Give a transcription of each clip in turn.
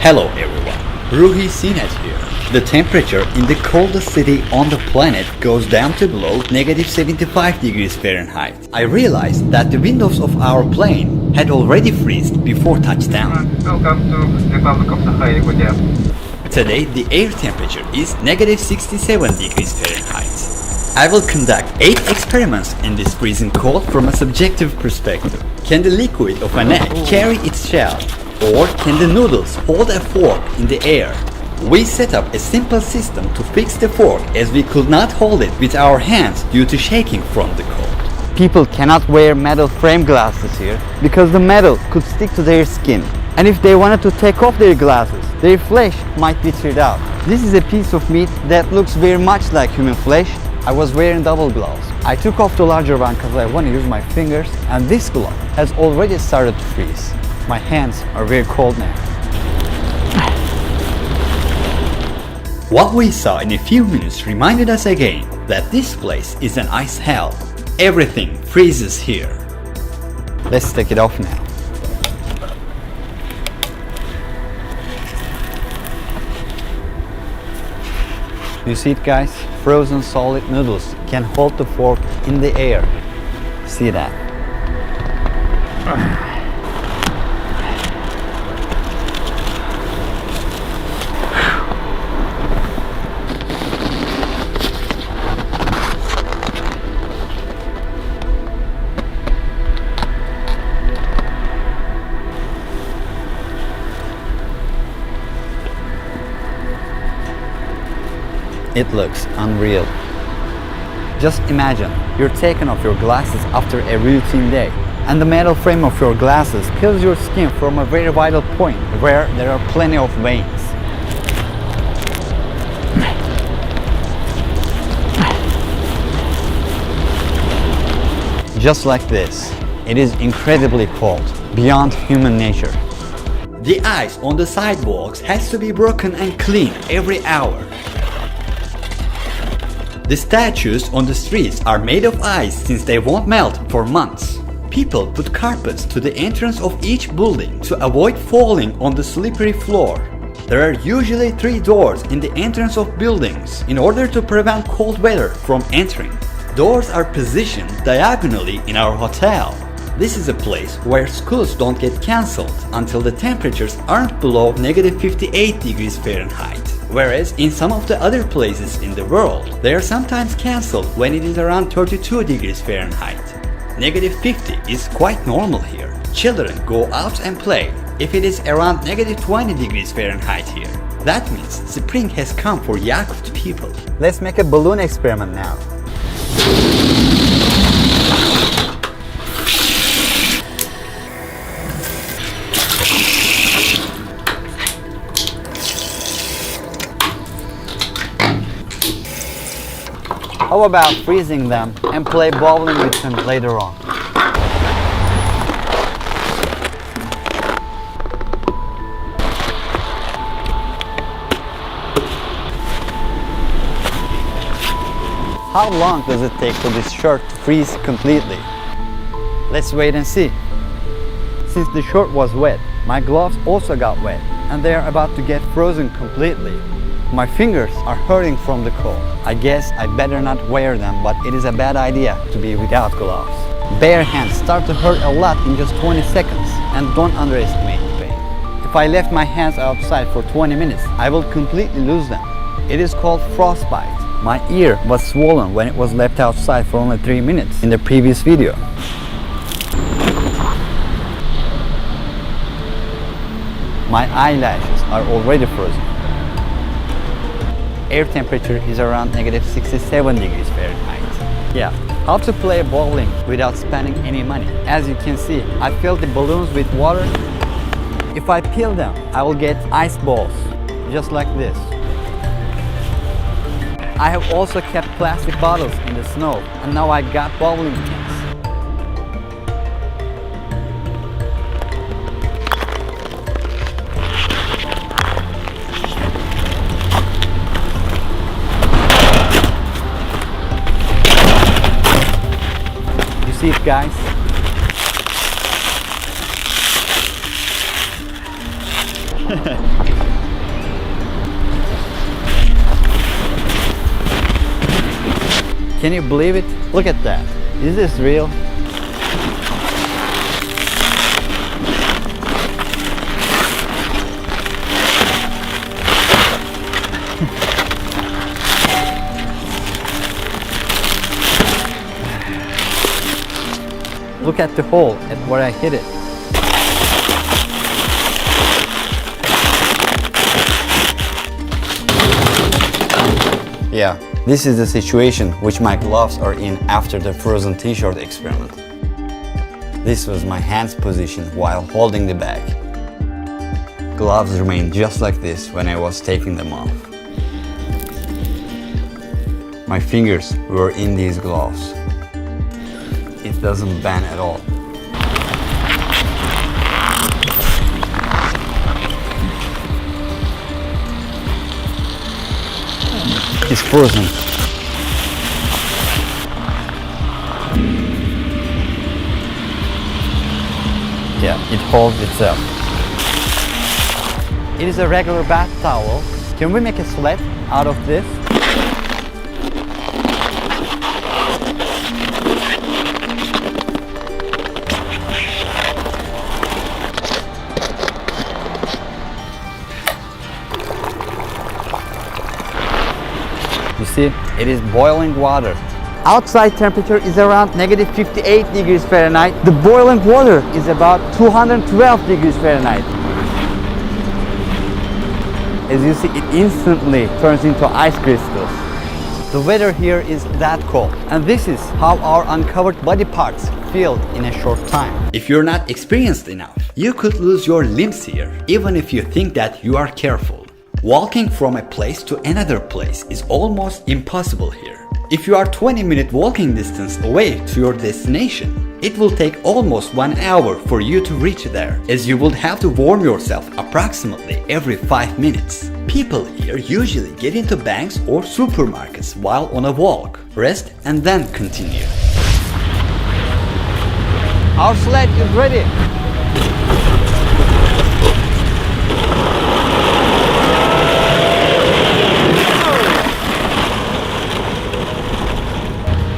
Hello everyone, Ruhi Sinet here. The temperature in the coldest city on the planet goes down to below -75 degrees Fahrenheit. I realized that the windows of our plane had already freezed before touchdown. Welcome to Republic of Sakha, Yakutsk. Today the air temperature is -67 degrees Fahrenheit. I will conduct 8 experiments in this freezing cold from a subjective perspective. Can the liquid of an egg carry its shell? Or can the noodles hold a fork in the air? We set up a simple system to fix the fork as we could not hold it with our hands due to shaking from the cold. People cannot wear metal frame glasses here because the metal could stick to their skin. And if they wanted to take off their glasses, their flesh might be teared out. This is a piece of meat that looks very much like human flesh. I was wearing double gloves. I took off the larger one because I want to use my fingers, and this glove has already started to freeze. My hands are very cold now. What we saw in a few minutes reminded us again that this place is an ice hell. Everything freezes here. Let's take it off now. You see it, guys? Frozen solid noodles can hold the fork in the air. See that? It looks unreal. Just imagine you're taking off your glasses after a routine day, and the metal frame of your glasses peels your skin from a very vital point where there are plenty of veins. Just like this, it is incredibly cold, beyond human nature. The ice on the sidewalks has to be broken and cleaned every hour. The statues on the streets are made of ice since they won't melt for months. People put carpets to the entrance of each building to avoid falling on the slippery floor. There are usually 3 doors in the entrance of buildings in order to prevent cold weather from entering. Doors are positioned diagonally in our hotel. This is a place where schools don't get cancelled until the temperatures aren't below -58 degrees Fahrenheit. Whereas in some of the other places in the world, they are sometimes cancelled when it is around 32 degrees Fahrenheit. -50 is quite normal here. Children go out and play if it is around -20 degrees Fahrenheit here. That means spring has come for Yakutsk people. Let's make a balloon experiment now. How about freezing them and play bowling with them later on? How long does it take for this shirt to freeze completely? Let's wait and see. Since the shirt was wet, my gloves also got wet, and they are about to get frozen completely. My fingers are hurting from the cold. I guess I better not wear them, but it is a bad idea to be without gloves. Bare hands start to hurt a lot in just 20 seconds, and don't underestimate the pain. If I left my hands outside for 20 minutes, I will completely lose them. It is called frostbite. My ear was swollen when it was left outside for only 3 minutes in the previous video. My eyelashes are already frozen. Air temperature is around -67 degrees Fahrenheit. Yeah, how to play bowling without spending any money. As you can see, I filled the balloons with water. If I peel them, I will get ice balls, just like this. I have also kept plastic bottles in the snow, and now I got bowling pins. See it, guys? Can you believe it? Look at that. Is this real? Look at the hole at where I hit it. Yeah, this is the situation which my gloves are in after the frozen t-shirt experiment. This was my hand's position while holding the bag. Gloves remained just like this when I was taking them off. My fingers were in these gloves. It doesn't bend at all. It's frozen. Yeah, it holds itself. It is a regular bath towel. Can we make a sled out of this? You see, it is boiling water. Outside temperature is around -58 degrees Fahrenheit. The boiling water is about 212 degrees Fahrenheit. As you see, it instantly turns into ice crystals. The weather here is that cold, and this is how our uncovered body parts feel in a short time. If you're not experienced enough, you could lose your limbs here, even if you think that you are careful. Walking from a place to another place is almost impossible here. If you are 20-minute walking distance away to your destination, it will take almost 1 hour for you to reach there, as you would have to warm yourself approximately every 5 minutes. People here usually get into banks or supermarkets while on a walk, rest and then continue. Our sled is ready.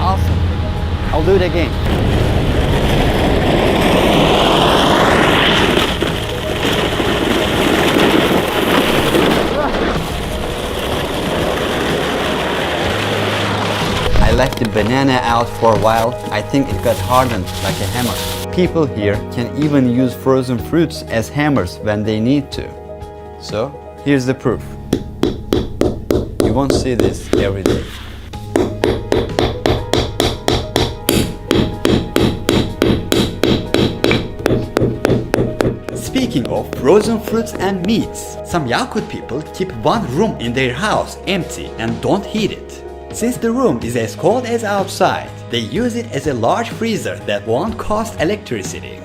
Awesome. I'll do it again. I left the banana out for a while. I think it got hardened like a hammer. People here can even use frozen fruits as hammers when they need to. So, here's the proof. You won't see this every day. Speaking of frozen fruits and meats, some Yakut people keep one room in their house empty and don't heat it. Since the room is as cold as outside, they use it as a large freezer that won't cost electricity.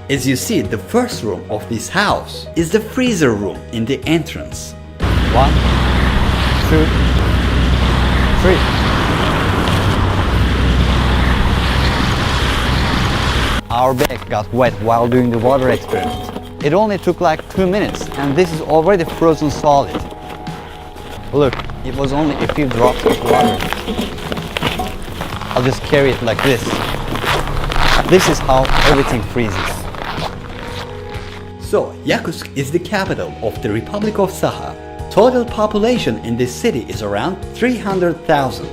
As you see, the first room of this house is the freezer room in the entrance. 1, 2, 3. Our bag got wet while doing the water experiment. It only took like 2 minutes, and this is already frozen solid. Look, it was only a few drops of water. I'll just carry it like this. This is how everything freezes. So, Yakutsk is the capital of the Republic of Sakha. Total population in this city is around 300,000.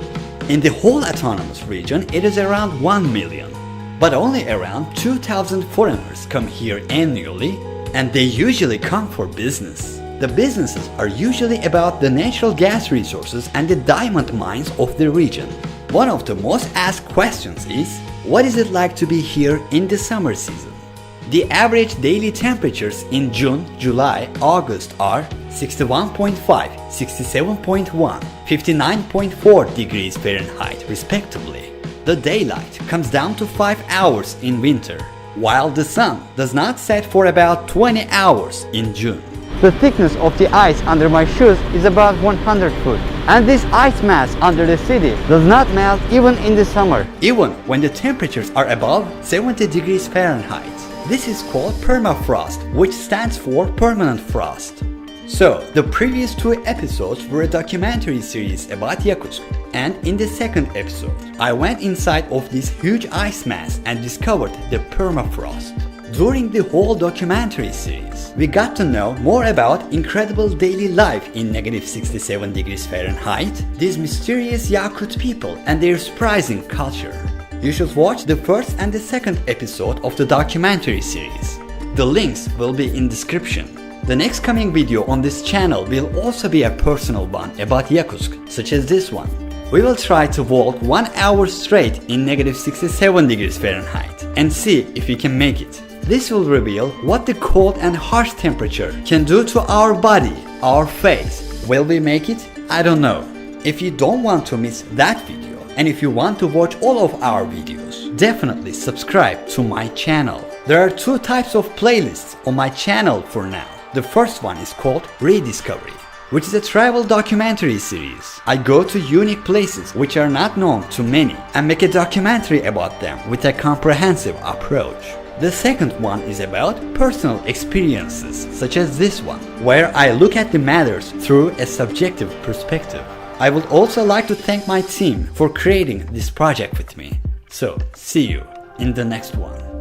In the whole autonomous region, it is around 1 million. But only around 2,000 foreigners come here annually, and they usually come for business. The businesses are usually about the natural gas resources and the diamond mines of the region. One of the most asked questions is, what is it like to be here in the summer season? The average daily temperatures in June, July, August are 61.5, 67.1, 59.4 degrees Fahrenheit respectively. The daylight comes down to 5 hours in winter, while the sun does not set for about 20 hours in June. The thickness of the ice under my shoes is about 100 foot. And this ice mass under the city does not melt even in the summer. Even when the temperatures are above 70 degrees Fahrenheit. This is called permafrost, which stands for permanent frost. So, the previous 2 episodes were a documentary series about Yakutsk, and in the second episode, I went inside of this huge ice mass and discovered the permafrost. During the whole documentary series, we got to know more about incredible daily life in -67 degrees Fahrenheit, these mysterious Yakut people and their surprising culture. You should watch the first and the second episode of the documentary series. The links will be in description. The next coming video on this channel will also be a personal one about Yakutsk, such as this one. We will try to walk 1 hour straight in -67 degrees Fahrenheit and see if we can make it. This will reveal what the cold and harsh temperature can do to our body, our face. Will we make it? I don't know. If you don't want to miss that video, and if you want to watch all of our videos, definitely subscribe to my channel. There are 2 types of playlists on my channel for now. The first one is called Rediscovery, which is a travel documentary series. I go to unique places which are not known to many and make a documentary about them with a comprehensive approach. The second one is about personal experiences, such as this one, where I look at the matters through a subjective perspective. I would also like to thank my team for creating this project with me. So, see you in the next one.